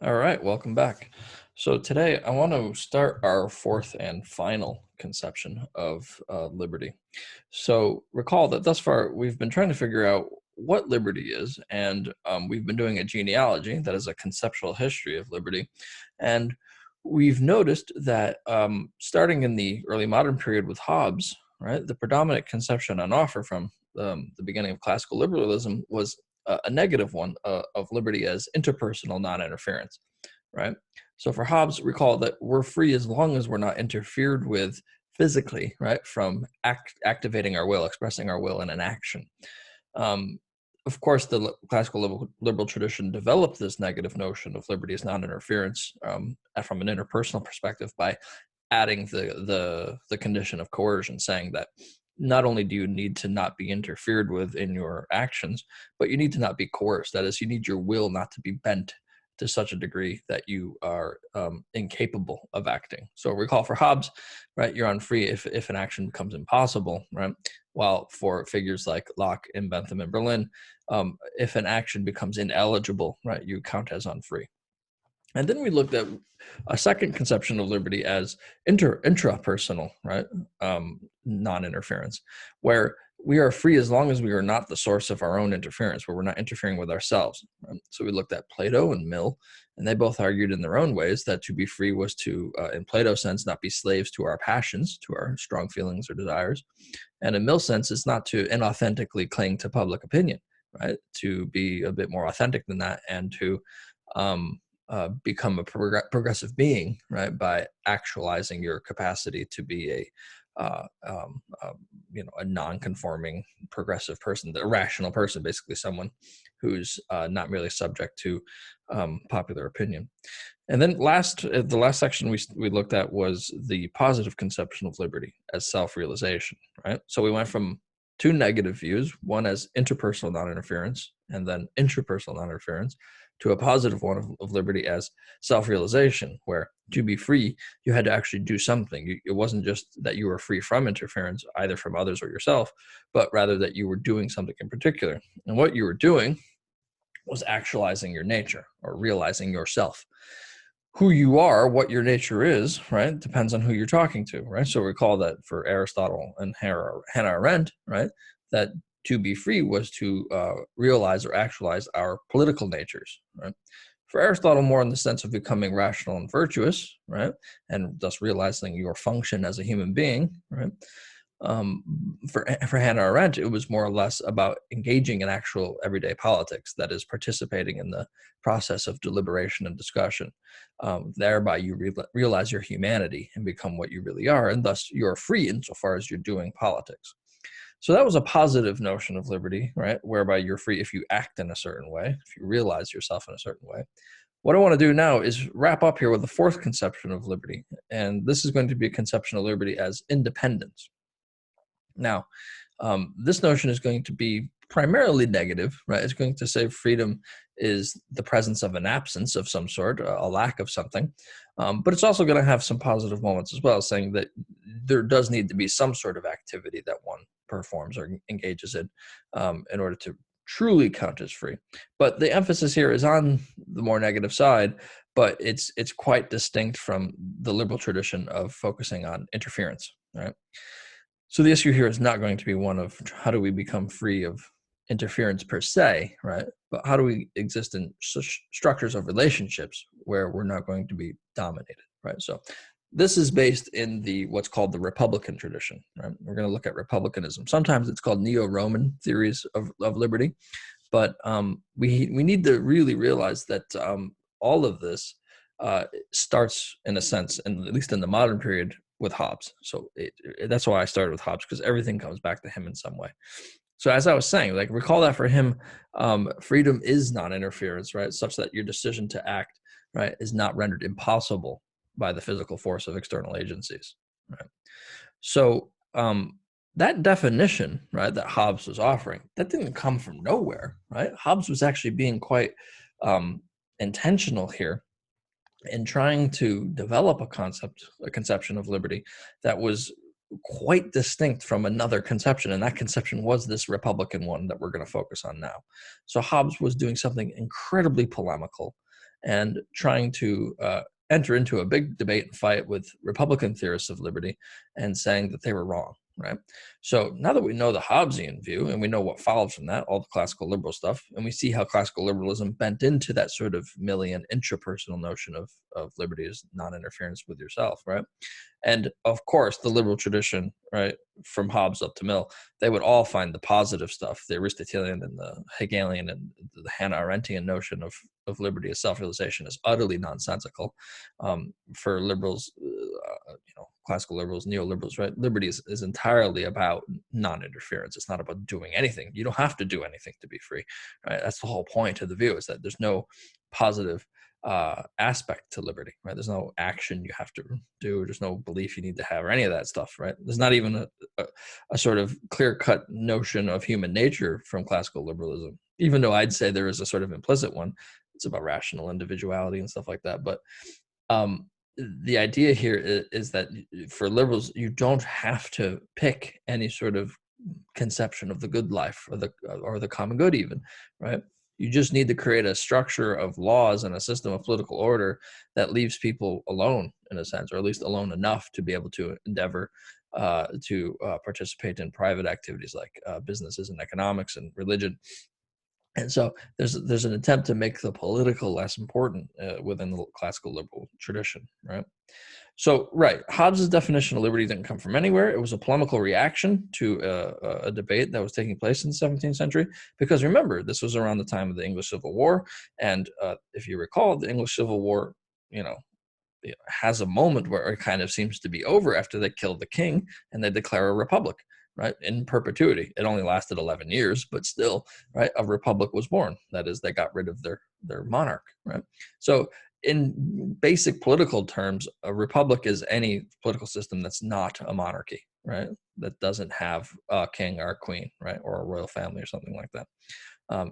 All right, welcome back. So today I want to start our fourth and final conception of liberty. So recall that thus far we've been trying to figure out what liberty is, and we've been doing a genealogy, that is a conceptual history of liberty. And we've noticed that starting in the early modern period with Hobbes, right, the predominant conception on offer from the beginning of classical liberalism was a negative one of liberty as interpersonal non-interference, right? So for Hobbes, recall that we're free as long as we're not interfered with physically, right, from activating our will, expressing our will in an action. Of course, the classical liberal tradition developed this negative notion of liberty as non-interference from an interpersonal perspective by adding the condition of coercion, saying that not only do you need to not be interfered with in your actions, but you need to not be coerced. That is, you need your will not to be bent to such a degree that you are incapable of acting. So recall for Hobbes, right, you're on free if an action becomes impossible, right? While for figures like Locke and Bentham and Berlin, if an action becomes ineligible, right, you count as unfree. And then we looked at a second conception of liberty as intrapersonal, right? Non-interference, where we are free as long as we are not the source of our own interference, where we're not interfering with ourselves. Right? So we looked at Plato and Mill, and they both argued in their own ways that to be free was to, in Plato's sense, not be slaves to our passions, to our strong feelings or desires. And in Mill's sense, it's not to inauthentically cling to public opinion, right? To be a bit more authentic than that and to become a progressive being, right, by actualizing your capacity to be a a non-conforming progressive person, a rational person, basically someone who's not merely subject to popular opinion. And then the last section we looked at was the positive conception of liberty as self-realization, right? So we went from two negative views, one as interpersonal non-interference and then intrapersonal non-interference, to a positive one of liberty as self-realization, where to be free, you had to actually do something. It wasn't just that you were free from interference, either from others or yourself, but rather that you were doing something in particular. And what you were doing was actualizing your nature or realizing yourself. Who you are, what your nature is, right, depends on who you're talking to, right? So recall that for Aristotle and Hannah Arendt, right, that to be free was to realize or actualize our political natures, right? For Aristotle, more in the sense of becoming rational and virtuous, right, and thus realizing your function as a human being, right? For Hannah Arendt, it was more or less about engaging in actual everyday politics, that is, participating in the process of deliberation and discussion. Thereby, you realize your humanity and become what you really are, and thus you're free insofar as you're doing politics. So that was a positive notion of liberty, right? Whereby you're free if you act in a certain way, if you realize yourself in a certain way. What I want to do now is wrap up here with the fourth conception of liberty. And this is going to be a conception of liberty as independence. Now, this notion is going to be primarily negative, right? It's going to say freedom is the presence of an absence of some sort, a lack of something. But it's also going to have some positive moments as well, saying that there does need to be some sort of activity that one performs or engages in order to truly count as free. But the emphasis here is on the more negative side, but it's quite distinct from the liberal tradition of focusing on interference, right? So the issue here is not going to be one of how do we become free of interference per se, right? But how do we exist in such structures of relationships where we're not going to be dominated, right? So this is based in what's called the Republican tradition, right? We're going to look at Republicanism. Sometimes it's called Neo-Roman theories of liberty, but we need to really realize that all of this starts, in a sense, and at least in the modern period, with Hobbes. So that's why I started with Hobbes, because everything comes back to him in some way. So as I was saying, like, recall that for him, freedom is non-interference, right? Such that your decision to act, right, is not rendered impossible by the physical force of external agencies, right? So that definition, right, that Hobbes was offering, that didn't come from nowhere, right? Hobbes was actually being quite intentional here in trying to develop a conception of liberty that was quite distinct from another conception, and that conception was this Republican one that we're going to focus on now. So Hobbes was doing something incredibly polemical, and trying to enter into a big debate and fight with Republican theorists of liberty and saying that they were wrong, right? So now that we know the Hobbesian view and we know what follows from that, all the classical liberal stuff, and we see how classical liberalism bent into that sort of Millian intrapersonal notion of liberty as non-interference with yourself, right? And of course, the liberal tradition, right, from Hobbes up to Mill, they would all find the positive stuff, the Aristotelian and the Hegelian and the Hannah Arendtian notion of liberty as self-realization is utterly nonsensical. For liberals, classical liberals, neoliberals, right? Liberty is entirely about non-interference. It's not about doing anything. You don't have to do anything to be free, right? That's the whole point of the view, is that there's no positive aspect to liberty, right? There's no action you have to do. There's no belief you need to have or any of that stuff, right? There's not even a sort of clear-cut notion of human nature from classical liberalism, even though I'd say there is a sort of implicit one. It's about rational individuality and stuff like that. But the idea here is that for liberals, you don't have to pick any sort of conception of the good life or the common good even, right? You just need to create a structure of laws and a system of political order that leaves people alone, in a sense, or at least alone enough to be able to endeavor to participate in private activities like businesses and economics and religion. And so there's an attempt to make the political less important within the classical liberal tradition, right? So, right, Hobbes' definition of liberty didn't come from anywhere. It was a polemical reaction to a debate that was taking place in the 17th century. Because remember, this was around the time of the English Civil War, and if you recall, the English Civil War, has a moment where it kind of seems to be over after they kill the king and they declare a republic, right, in perpetuity. It only lasted 11 years, but still, right, a republic was born. That is, they got rid of their monarch, right? So in basic political terms, a republic is any political system that's not a monarchy, right? That doesn't have a king or a queen, right, or a royal family or something like that.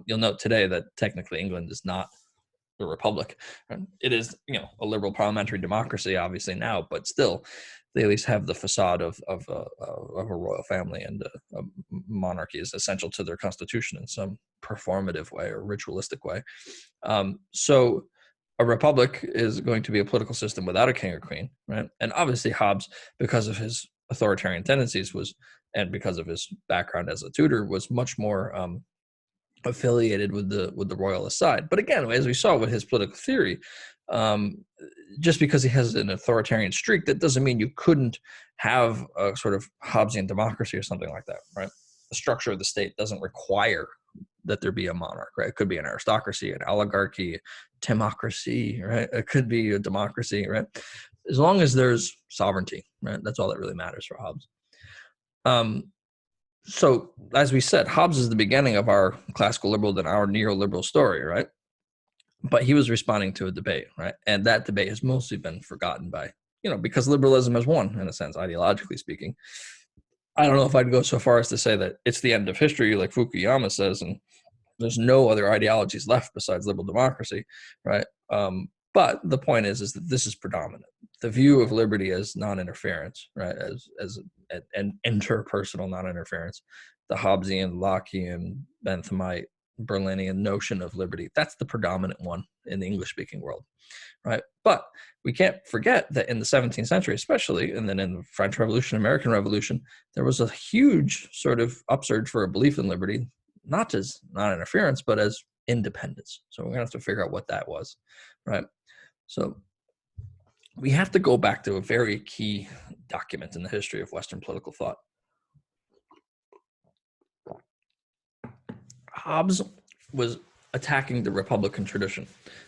You'll note today that technically England is not a republic. Right? It is, a liberal parliamentary democracy, obviously now, but still, they at least have the facade of a royal family, and a monarchy is essential to their constitution in some performative way or ritualistic way. So a republic is going to be a political system without a king or queen, right? And obviously Hobbes, because of his authoritarian tendencies, and because of his background as a tutor, was much more affiliated with the royalist side. But again, as we saw with his political theory, just because he has an authoritarian streak, that doesn't mean you couldn't have a sort of Hobbesian democracy or something like that, right? The structure of the state doesn't require that there be a monarch, right? It could be an aristocracy, an oligarchy, democracy, right? It could be a democracy, right? As long as there's sovereignty, right? That's all that really matters for Hobbes. So, as we said, Hobbes is the beginning of our classical liberal and our neoliberal story, right? But he was responding to a debate, right? And that debate has mostly been forgotten by, because liberalism has won, in a sense, ideologically speaking. I don't know if I'd go so far as to say that it's the end of history, like Fukuyama says, and there's no other ideologies left besides liberal democracy, right? But the point is that this is predominant. The view of liberty as non-interference, right, as an interpersonal non-interference, the Hobbesian, Lockean, Benthamite, Berlinian notion of liberty, that's the predominant one in the English-speaking world, right? But we can't forget that in the 17th century, especially, and then in the French Revolution, American Revolution, there was a huge sort of upsurge for a belief in liberty, not as non-interference, but as independence. So we're going to have to figure out what that was, right? So we have to go back to a very key document in the history of Western political thought. Hobbes was attacking the Republican tradition.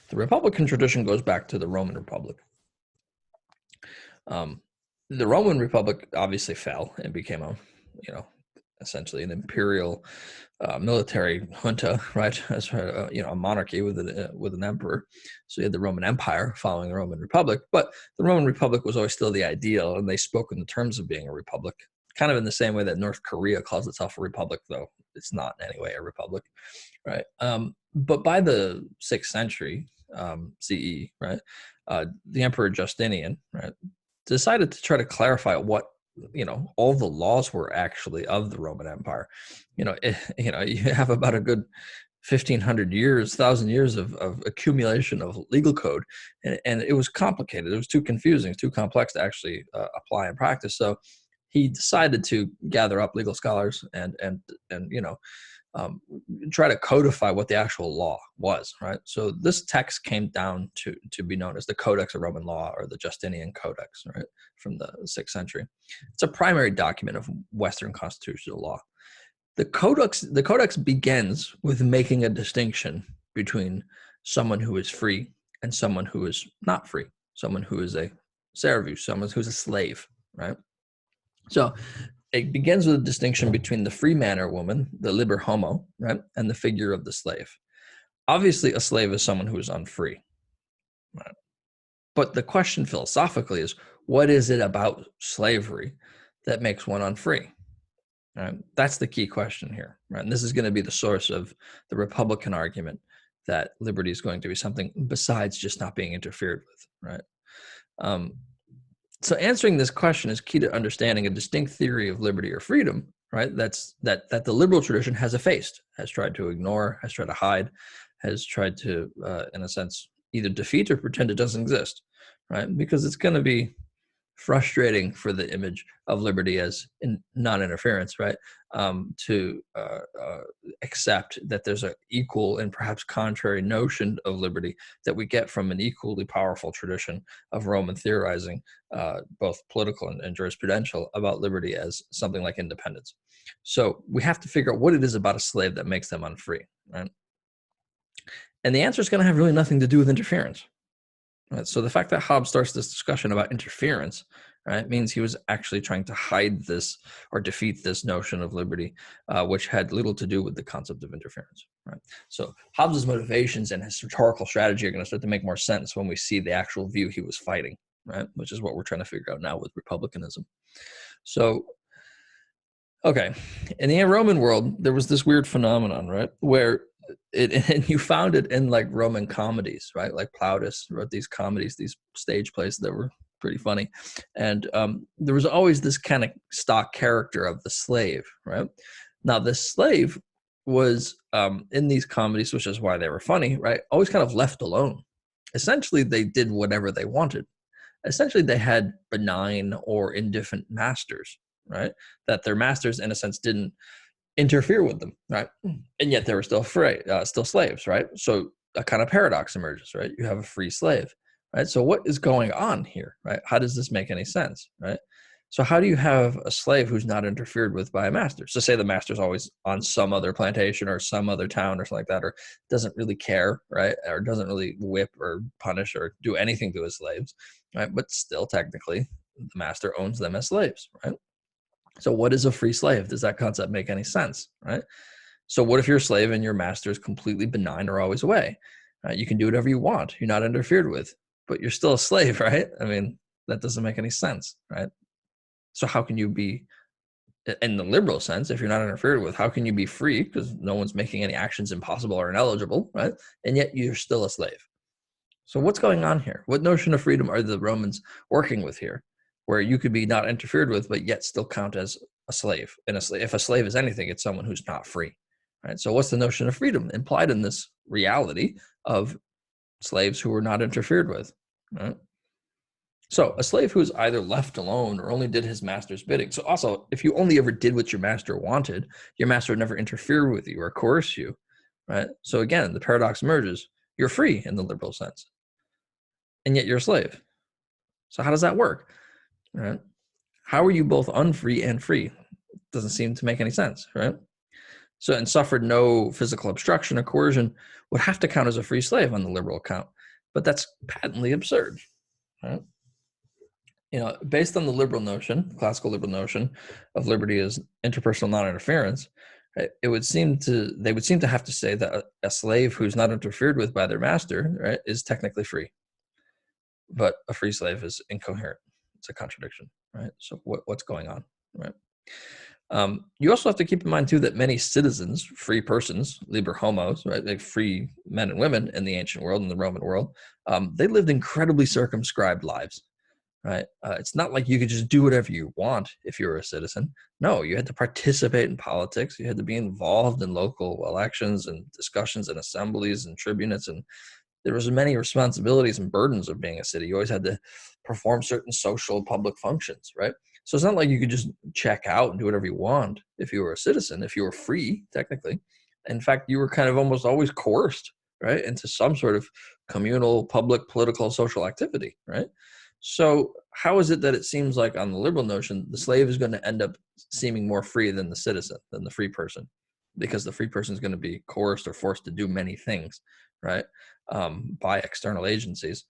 The Republican tradition goes back to the Roman Republic. The Roman Republic obviously fell and became essentially an imperial military junta, right? As a monarchy with an emperor. So you had the Roman Empire following the Roman Republic, but the Roman Republic was always still the ideal, and they spoke in the terms of being a republic, kind of in the same way that North Korea calls itself a republic, though it's not in any way a republic, right? But by the 6th century CE, right, the Emperor Justinian, right, decided to try to clarify what all the laws were actually of the Roman Empire. You have about a good 1,500 years, 1,000 years of accumulation of legal code, and it was complicated. It was too confusing, too complex to actually apply and practice. So he decided to gather up legal scholars and try to codify what the actual law was, right? So this text came down to be known as the Codex of Roman Law, or the Justinian Codex, right, from the 6th century. It's a primary document of Western constitutional law. The codex begins with making a distinction between someone who is free and someone who is not free, someone who is a servus, someone who's a slave, right? So it begins with a distinction between the free man or woman, the liber homo, right, and the figure of the slave. Obviously, a slave is someone who is unfree, right? But the question philosophically is, what is it about slavery that makes one unfree? Right? That's the key question here, right? And this is going to be the source of the Republican argument that liberty is going to be something besides just not being interfered with, right? So answering this question is key to understanding a distinct theory of liberty or freedom, right? That the liberal tradition has effaced, has tried to ignore, has tried to hide, has tried to, in a sense, either defeat or pretend it doesn't exist, right? Because it's going to be frustrating for the image of liberty as in non-interference, right? To accept that there's an equal and perhaps contrary notion of liberty that we get from an equally powerful tradition of Roman theorizing, both political and jurisprudential, about liberty as something like independence. So we have to figure out what it is about a slave that makes them unfree, right? And the answer is going to have really nothing to do with interference. Right? So the fact that Hobbes starts this discussion about interference, right, means he was actually trying to hide this or defeat this notion of liberty, which had little to do with the concept of interference. Right? So Hobbes's motivations and his rhetorical strategy are going to start to make more sense when we see the actual view he was fighting, right? Which is what we're trying to figure out now with republicanism. So, okay, in the Roman world, there was this weird phenomenon, right, where and you found it in like Roman comedies, right? Like Plautus wrote these comedies, these stage plays that were pretty funny. And there was always this kind of stock character of the slave, right? Now, the slave was in these comedies, which is why they were funny, right? Always kind of left alone. Essentially, they did whatever they wanted. Essentially, they had benign or indifferent masters, right? That their masters, in a sense, didn't interfere with them, right? And yet they were still free, still slaves, right? So a kind of paradox emerges, right? You have a free slave, right? So what is going on here, right? How does this make any sense, right? So how do you have a slave who's not interfered with by a master? So say the master's always on some other plantation or some other town or something like that, or doesn't really care, right? Or doesn't really whip or punish or do anything to his slaves, right? But still technically the master owns them as slaves, right? So what is a free slave? Does that concept make any sense, right? So what if you're a slave and your master is completely benign or always away? You can do whatever you want. You're not interfered with, but you're still a slave, right? I mean, that doesn't make any sense, right? So how can you be, in the liberal sense, if you're not interfered with, how can you be free? Because no one's making any actions impossible or ineligible, right? And yet you're still a slave. So what's going on here? What notion of freedom are the Romans working with here, where you could be not interfered with, but yet still count as a slave? And if a slave is anything, it's someone who's not free, right? So what's the notion of freedom implied in this reality of slaves who were not interfered with, right? So a slave who is either left alone or only did his master's bidding. So also, if you only ever did what your master wanted, your master would never interfere with you or coerce you, right? So again, the paradox emerges. You're free in the liberal sense, and yet you're a slave. So how does that work? Right? How are you both unfree and free? Doesn't seem to make any sense, right? So, and suffered no physical obstruction or coercion would have to count as a free slave on the liberal account, but that's patently absurd, right? You know, based on the liberal notion, classical liberal notion of liberty as interpersonal non-interference, right, they would seem to have to say that a slave who's not interfered with by their master, right, is technically free, but a free slave is incoherent. It's a contradiction, right? So what's going on, right? You also have to keep in mind too that many citizens, free persons, liber homos, right, like free men and women in the ancient world, in the Roman world, they lived incredibly circumscribed lives. right? It's not like you could just do whatever you want if you were a citizen. No, you had to participate in politics. You had to be involved in local elections and discussions and assemblies and tribunates, and there was many responsibilities and burdens of being a city. You always had to perform certain social public functions, right? So it's not like you could just check out and do whatever you want if you were a citizen, if you were free, technically. In fact, you were kind of almost always coerced, right, into some sort of communal, public, political, social activity, right? So how is it that it seems like on the liberal notion, the slave is going to end up seeming more free than the citizen, than the free person? Because the free person is going to be coerced or forced to do many things, right, by external agencies,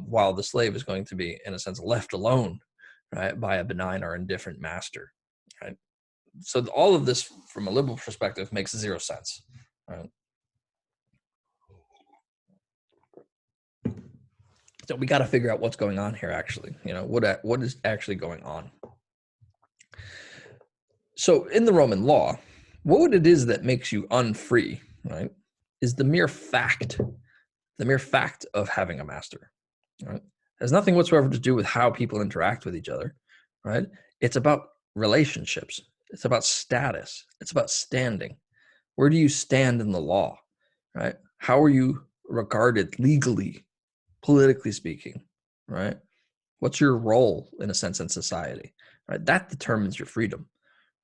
while the slave is going to be, in a sense, left alone, right, by a benign or indifferent master, right? So all of this, from a liberal perspective, makes zero sense, right? So we got to figure out what's going on here, actually. What is actually going on? So in the Roman law, what it is that makes you unfree, right, is the mere fact of having a master, right? It has nothing whatsoever to do with how people interact with each other, right? It's about relationships. It's about status. It's about standing. Where do you stand in the law, right? How are you regarded legally, politically speaking, right? What's your role, in a sense, in society, right? That determines your freedom,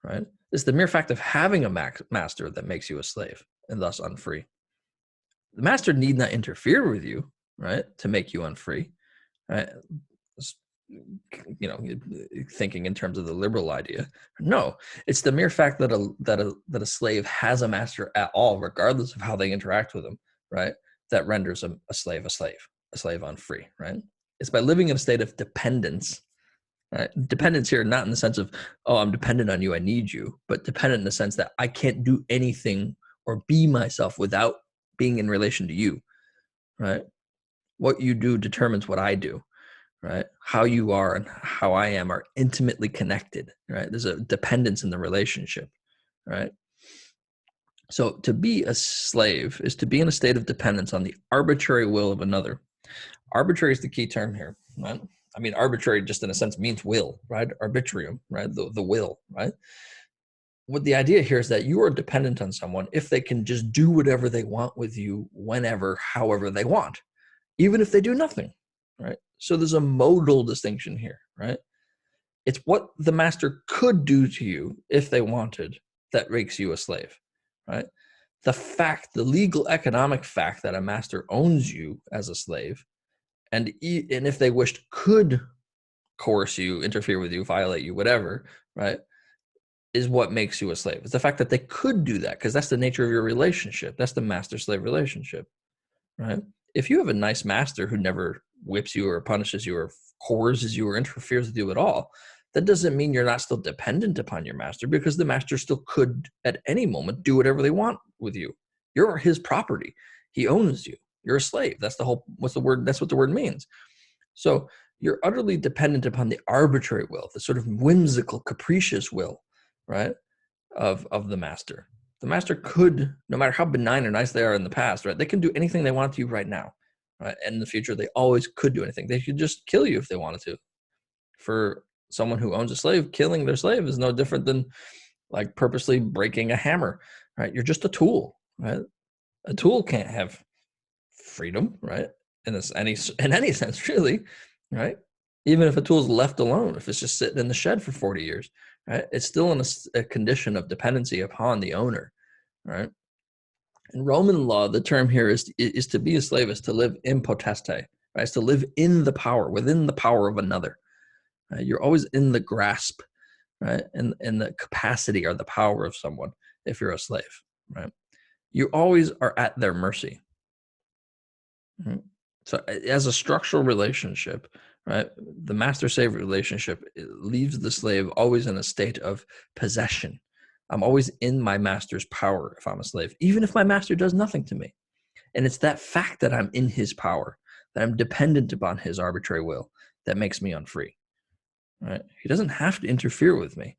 right? It's the mere fact of having a master that makes you a slave and thus unfree. The master need not interfere with you, right, to make you unfree, right? Thinking in terms of the liberal idea. No, it's the mere fact that a slave has a master at all, regardless of how they interact with him, right, that renders a slave unfree, right? It's by living in a state of dependence, right? Dependence here, not in the sense of, oh, I'm dependent on you, I need you, but dependent in the sense that I can't do anything or be myself without being in relation to you, right? What you do determines what I do, right? How you are and how I am are intimately connected, right? There's a dependence in the relationship, right? So to be a slave is to be in a state of dependence on the arbitrary will of another. Arbitrary is the key term here, right? I mean, arbitrary just in a sense means will, right? Arbitrium, right? The will, right? What the idea here is that you are dependent on someone if they can just do whatever they want with you, whenever, however they want, even if they do nothing, right? So there's a modal distinction here, right? It's what the master could do to you if they wanted that makes you a slave, right? The legal economic fact that a master owns you as a slave, and if they wished, could coerce you, interfere with you, violate you, whatever, right, is what makes you a slave. It's the fact that they could do that, because that's the nature of your relationship. That's the master-slave relationship, right? If you have a nice master who never whips you or punishes you or coerces you or interferes with you at all, that doesn't mean you're not still dependent upon your master, because the master still could at any moment do whatever they want with you. You're his property. He owns you. You're a slave. That's that's what the word means. So you're utterly dependent upon the arbitrary will, the sort of whimsical, capricious will, right, of the master. The master could, no matter how benign or nice they are in the past, right, they can do anything they want to you right now, right? And in the future, they always could do anything. They could just kill you if they wanted to. For someone who owns a slave, killing their slave is no different than like purposely breaking a hammer, right? You're just a tool, right? A tool can't have freedom, right? In any sense, really, right? Even if a tool is left alone, if it's just sitting in the shed for 40 years, right? It's still in a condition of dependency upon the owner, right? In Roman law, the term here is to be a slave, is to live in poteste, right? It's to live in the power, within the power of another. Right? You're always in the grasp, right? And the capacity or the power of someone if you're a slave, right? You always are at their mercy. Right? So as a structural relationship, right, the master-slave relationship leaves the slave always in a state of possession. I'm always in my master's power if I'm a slave, even if my master does nothing to me. And it's that fact that I'm in his power, that I'm dependent upon his arbitrary will, that makes me unfree. Right? He doesn't have to interfere with me.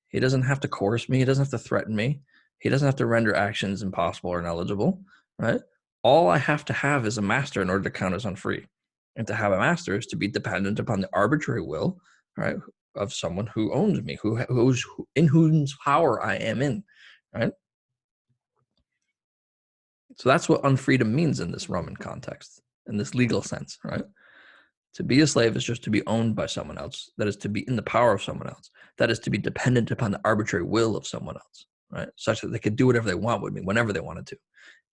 He doesn't have to coerce me. He doesn't have to threaten me. He doesn't have to render actions impossible or ineligible. Right? All I have to have is a master in order to count as unfree. And to have a master is to be dependent upon the arbitrary will, right, of someone who owns me, who's in whose power I am in, right? So that's what unfreedom means in this Roman context, in this legal sense, right? To be a slave is just to be owned by someone else. That is to be in the power of someone else. That is to be dependent upon the arbitrary will of someone else, right? Such that they could do whatever they want with me whenever they wanted to,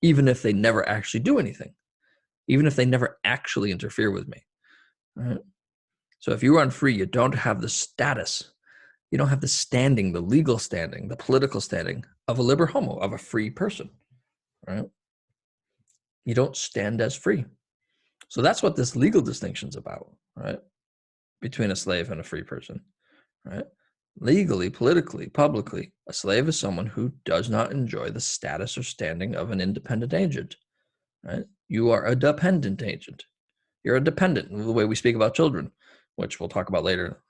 even if they never actually do anything, even if they never actually interfere with me, right? So if you run free, you don't have the status, you don't have the standing, the legal standing, the political standing of a liber homo, of a free person, right? You don't stand as free. So that's what this legal distinction is about, right? Between a slave and a free person, right? Legally, politically, publicly, a slave is someone who does not enjoy the status or standing of an independent agent, right? You are a dependent agent. You're a dependent, the way we speak about children, which we'll talk about later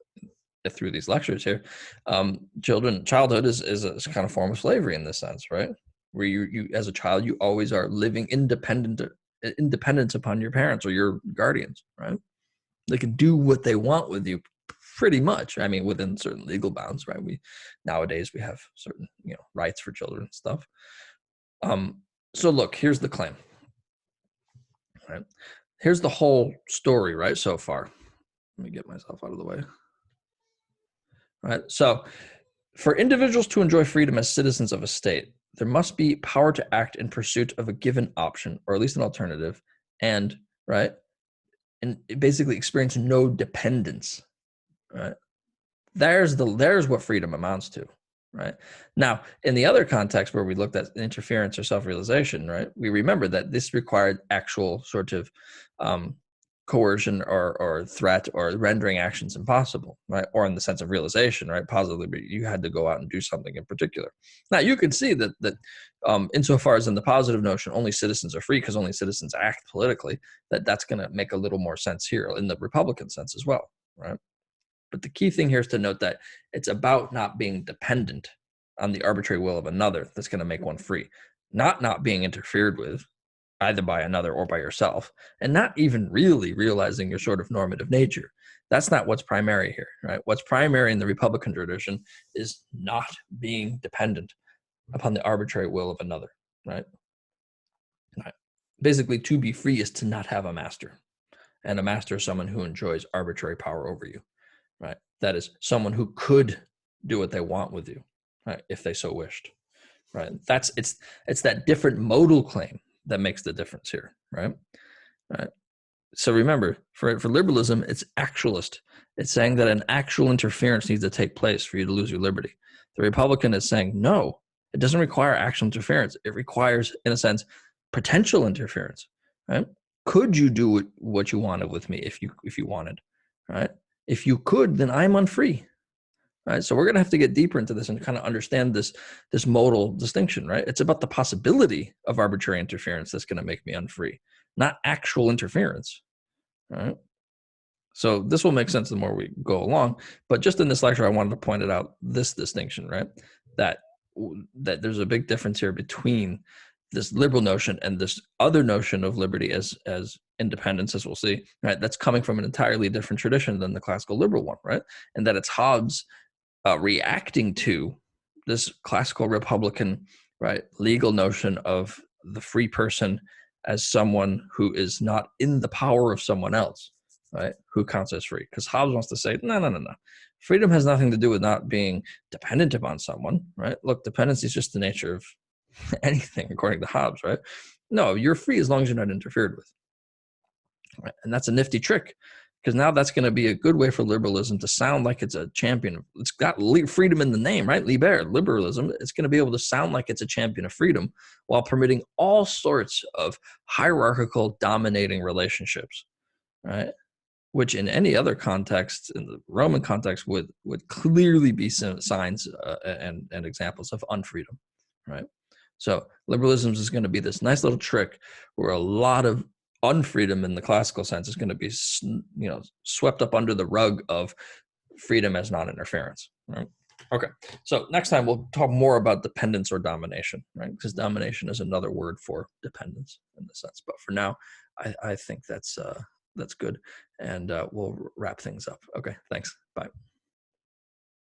through these lectures here. Childhood is a kind of form of slavery in this sense, right? Where you as a child, you always are living independence upon your parents or your guardians, right? They can do what they want with you pretty much. I mean, within certain legal bounds, right? Nowadays we have certain, rights for children and stuff. So look, here's the claim, right? Here's the whole story, right? So far, let me get myself out of the way. Right. So for individuals to enjoy freedom as citizens of a state, there must be power to act in pursuit of a given option, or at least an alternative, and basically experience no dependence. Right. There's what freedom amounts to. Right. Now, in the other context where we looked at interference or self-realization, right, we remember that this required actual sort of coercion or threat or rendering actions impossible, right? Or in the sense of realization, right? Positively, you had to go out and do something in particular. Now, you can see that insofar as in the positive notion, only citizens are free because only citizens act politically, that's going to make a little more sense here in the Republican sense as well, right? But the key thing here is to note that it's about not being dependent on the arbitrary will of another that's going to make one free, not being interfered with either by another or by yourself, and not even really realizing your sort of normative nature. That's not what's primary here, right? What's primary in the Republican tradition is not being dependent upon the arbitrary will of another, right? Basically, to be free is to not have a master, and a master is someone who enjoys arbitrary power over you, right? That is someone who could do what they want with you, right, if they so wished, right? It's that different modal claim that makes the difference here, right? Right. So remember, for liberalism, it's actualist. It's saying that an actual interference needs to take place for you to lose your liberty. The Republican is saying, no, it doesn't require actual interference. It requires, in a sense, potential interference, right? Could you do what you wanted with me if you wanted, right? If you could, then I'm unfree. Right. So we're going to have to get deeper into this and kind of understand this modal distinction, right? It's about the possibility of arbitrary interference that's going to make me unfree, not actual interference. Right. So this will make sense the more we go along. But just in this lecture, I wanted to point it out, this distinction, right? That there's a big difference here between this liberal notion and this other notion of liberty as independence, as we'll see, right? That's coming from an entirely different tradition than the classical liberal one, right? And that it's Hobbes reacting to this classical Republican, right, legal notion of the free person as someone who is not in the power of someone else, right, who counts as free. Because Hobbes wants to say, no. Freedom has nothing to do with not being dependent upon someone, right? Look, dependency is just the nature of anything, according to Hobbes, right? No, you're free as long as you're not interfered with. Right? And that's a nifty trick, because now that's going to be a good way for liberalism to sound like it's a champion. It's got freedom in the name, right? Liberalism. It's going to be able to sound like it's a champion of freedom while permitting all sorts of hierarchical dominating relationships, right? Which in any other context, in the Roman context, would clearly be signs and examples of unfreedom, right? So liberalism is going to be this nice little trick where a lot of unfreedom in the classical sense is going to be, swept up under the rug of freedom as non-interference, right? Okay, so next time we'll talk more about dependence or domination, right? Because domination is another word for dependence in the sense. But for now, I think that's that's good. And we'll wrap things up. Okay, thanks. Bye.